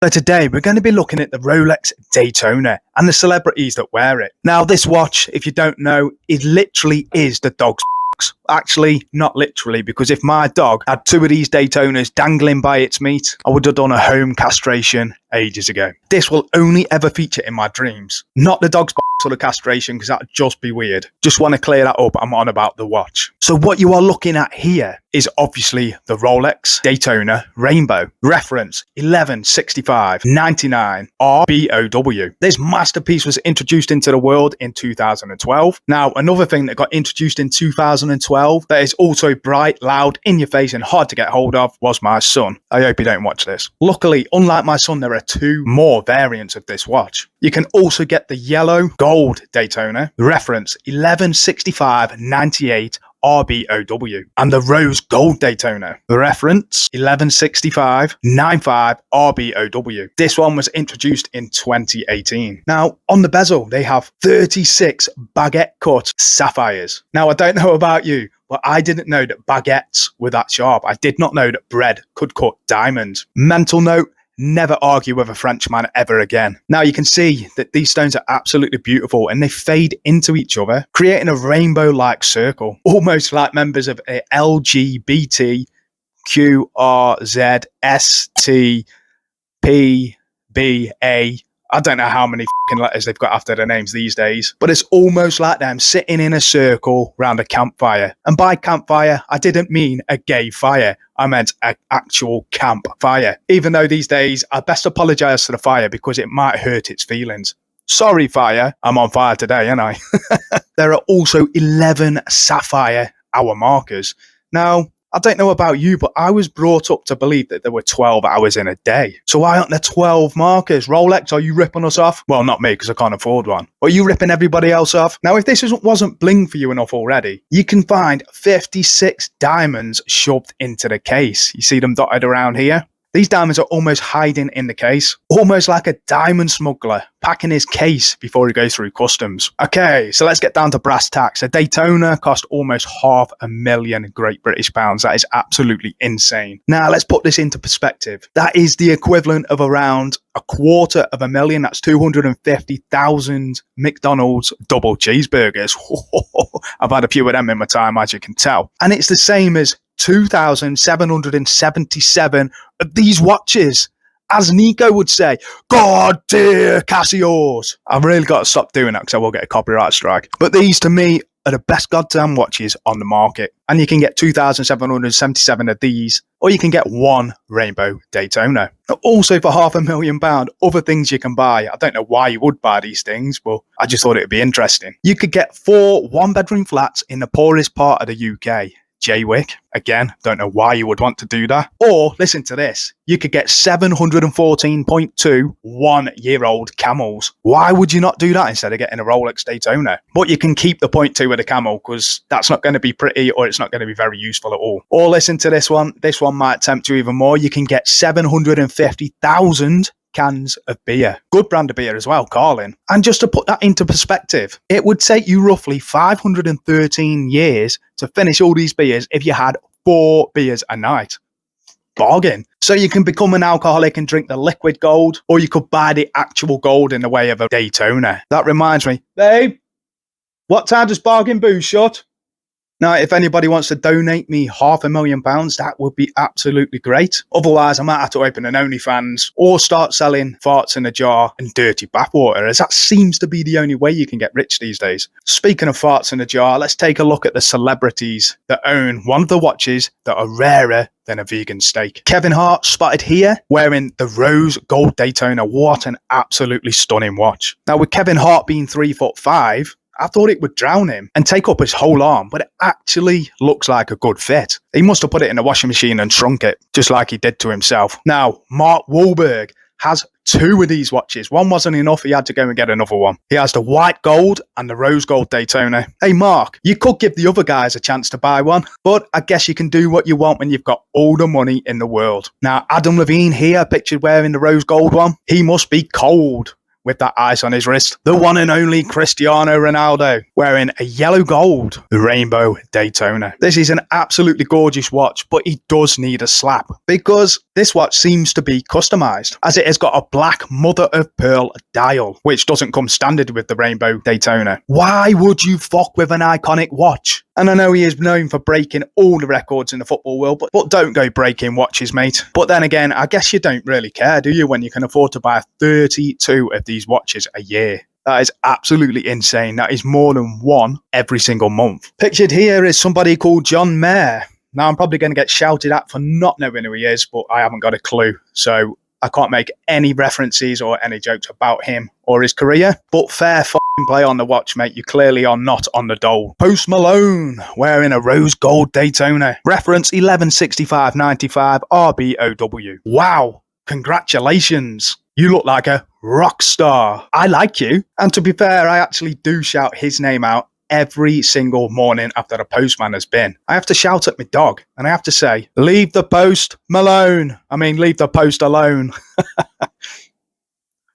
So today we're going to be looking at the Rolex Daytona and the celebrities that wear it. Now this watch, if you don't know, it literally is the dog's box. Actually, not literally, because if my dog had two of these Daytonas dangling by its meat, I would have done a home castration ages ago. This will only ever feature in my dreams. Not the dog's box or the castration, because that'd just be weird. Just want to clear that up. I'm on about the watch. So what you are looking at here is obviously the Rolex Daytona Rainbow. Reference 116599 RBOW. This masterpiece was introduced into the world in 2012. Now, another thing that got introduced in 2012 that is also bright, loud, in your face and hard to get hold of was my son. I hope you don't watch this. Luckily, unlike my son, there are two more variants of this watch. You can also get the yellow gold Daytona, reference 116598 RBOW, and the rose gold Daytona, reference 116595 RBOW. This one was introduced in 2018. Now, on the bezel, they have 36 baguette cut sapphires. Now, I don't know about you, but I didn't know that baguettes were that sharp. I did not know that bread could cut diamonds. Mental note: never argue with a Frenchman ever again. Now you can see that these stones are absolutely beautiful and they fade into each other, creating a rainbow-like circle, almost like members of a LBGT QRZSTPBA. I don't know how many letters they've got after their names these days, but it's almost like them sitting in a circle round a campfire. And by campfire, I didn't mean a gay fire. I meant an actual campfire. Even though these days, I best apologise to the fire because it might hurt its feelings. Sorry, fire. I'm on fire today, ain't I? There are also 11 sapphire hour markers. Now, I don't know about you, but I was brought up to believe that there were 12 hours in a day. So why aren't there 12 markers? Rolex, are you ripping us off? Well, not me, because I can't afford one. Are you ripping everybody else off? Now, if this wasn't bling for you enough already, you can find 56 diamonds shoved into the case. You see them dotted around here? These diamonds are almost hiding in the case, almost like a diamond smuggler packing his case before he goes through customs. Okay, so let's get down to brass tacks. A Daytona cost almost £500,000 Great British pounds. That is absolutely insane. Now, let's put this into perspective. That is the equivalent of around £250,000. That's 250,000 McDonald's double cheeseburgers. I've had a few of them in my time, as you can tell. And it's the same as 2,777 of these watches. As Nico would say, God dear Casios. I've really got to stop doing that because I will get a copyright strike. But these to me are the best goddamn watches on the market. And you can get 2,777 of these, or you can get one Rainbow Daytona. Also for £500,000, other things you can buy. I don't know why you would buy these things, but I just thought it would be interesting. You could get 4 one-bedroom flats in the poorest part of the UK. Jaywick, again, don't know why you would want to do that. Or, listen to this, you could get 714.2 one-year-old camels. Why would you not do that instead of getting a Rolex Daytona? But you can keep the 0.2 of the camel because that's not going to be pretty or it's not going to be very useful at all. Or listen to this one might tempt you even more. You can get 750,000 cans of beer. Good brand of beer as well, Carlin. And just to put that into perspective, it would take you roughly 513 years to finish all these beers if you had 4 beers a night. Bargain. So you can become an alcoholic and drink the liquid gold, or you could buy the actual gold in the way of a Daytona. That reminds me, babe, what time does Bargain Booze shut? Now, if anybody wants to donate me £500,000, that would be absolutely great. Otherwise, I might have to open an OnlyFans or start selling farts in a jar and dirty bathwater, as that seems to be the only way you can get rich these days. Speaking of farts in a jar, let's take a look at the celebrities that own one of the watches that are rarer than a vegan steak. Kevin Hart spotted here wearing the rose gold Daytona. What an absolutely stunning watch. Now, with Kevin Hart being 3'5", I thought it would drown him and take up his whole arm, but it actually looks like a good fit. He must have put it in the washing machine and shrunk it, just like he did to himself. Now, Mark Wahlberg has 2 of these watches. One wasn't enough, he had to go and get another one. He has the white gold and the rose gold Daytona. Hey Mark, you could give the other guys a chance to buy one, but I guess you can do what you want when you've got all the money in the world. Now, Adam Levine here, pictured wearing the rose gold one. He must be cold with that ice on his wrist. The one and only Cristiano Ronaldo, wearing a yellow gold Rainbow Daytona. This is an absolutely gorgeous watch, but he does need a slap because this watch seems to be customized, as it has got a black mother of pearl dial, which doesn't come standard with the Rainbow Daytona. Why would you fuck with an iconic watch? And I know he is known for breaking all the records in the football world, but don't go breaking watches, mate. But then again, I guess you don't really care, do you, when you can afford to buy 32 of these watches a year? That is absolutely insane. That is more than one every single month. Pictured here is somebody called John Mayer. Now, I'm probably going to get shouted at for not knowing who he is, but I haven't got a clue. So I can't make any references or any jokes about him or his career. But fair fucking play on the watch, mate. You clearly are not on the dole. Post Malone, wearing a rose gold Daytona. Reference 116595 RBOW. Wow. Congratulations. You look like a rock star. I like you. And to be fair, I actually do shout his name out every single morning after the postman has been. I have to shout at my dog and I have to say, leave the post Malone. I mean, leave the post alone.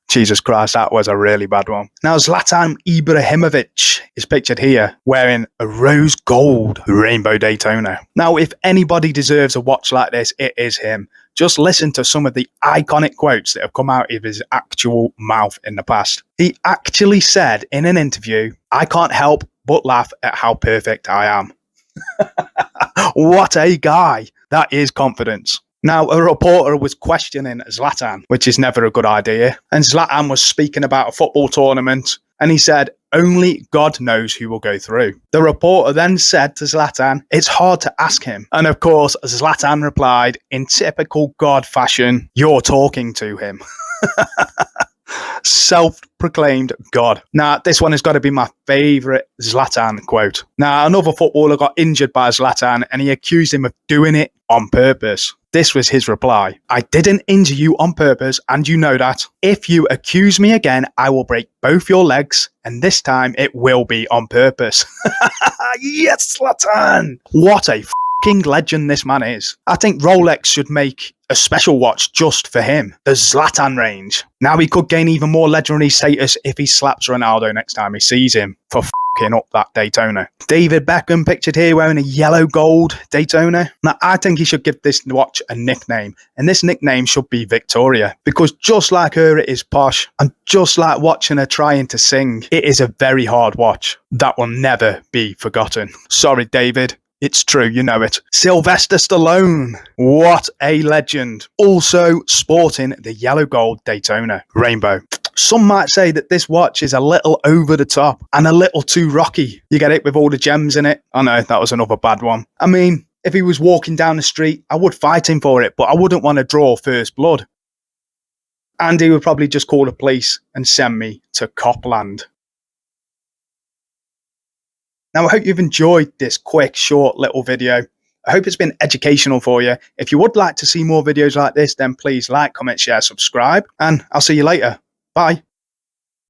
Jesus Christ, that was a really bad one. Now, Zlatan Ibrahimovic is pictured here wearing a rose gold Rainbow Daytona. Now, if anybody deserves a watch like this, it is him. Just listen to some of the iconic quotes that have come out of his actual mouth in the past. He actually said in an interview, "I can't help but laugh at how perfect I am." What a guy. That is confidence. Now, a reporter was questioning Zlatan, which is never a good idea. And Zlatan was speaking about a football tournament. And he said, only God knows who will go through. The reporter then said to Zlatan, it's hard to ask him. And of course, Zlatan replied, in typical God fashion, you're talking to him. Self-proclaimed God. Now, this one has got to be my favourite Zlatan quote. Now, another footballer got injured by Zlatan and he accused him of doing it on purpose. This was his reply. I didn't injure you on purpose, and you know that. If you accuse me again, I will break both your legs, and this time it will be on purpose. Yes, Zlatan! What a fucking legend this man is. I think Rolex should make a special watch just for him, the Zlatan range. Now he could gain even more legendary status if he slaps Ronaldo next time he sees him for fucking up that Daytona. David Beckham pictured here wearing a yellow gold Daytona. Now I think he should give this watch a nickname, and this nickname should be Victoria, because just like her it is posh, and just like watching her trying to sing, it is a very hard watch that will never be forgotten. Sorry, David. It's true, you know it. Sylvester Stallone. What a legend. Also sporting the yellow gold Daytona Rainbow. Some might say that this watch is a little over the top and a little too rocky. You get it with all the gems in it? I know, that was another bad one. I mean, if he was walking down the street, I would fight him for it, but I wouldn't want to draw first blood. And he would probably just call the police and send me to Copland. Now, I hope you've enjoyed this quick, short little video. I hope it's been educational for you. If you would like to see more videos like this, then please like, comment, share, subscribe, and I'll see you later. Bye.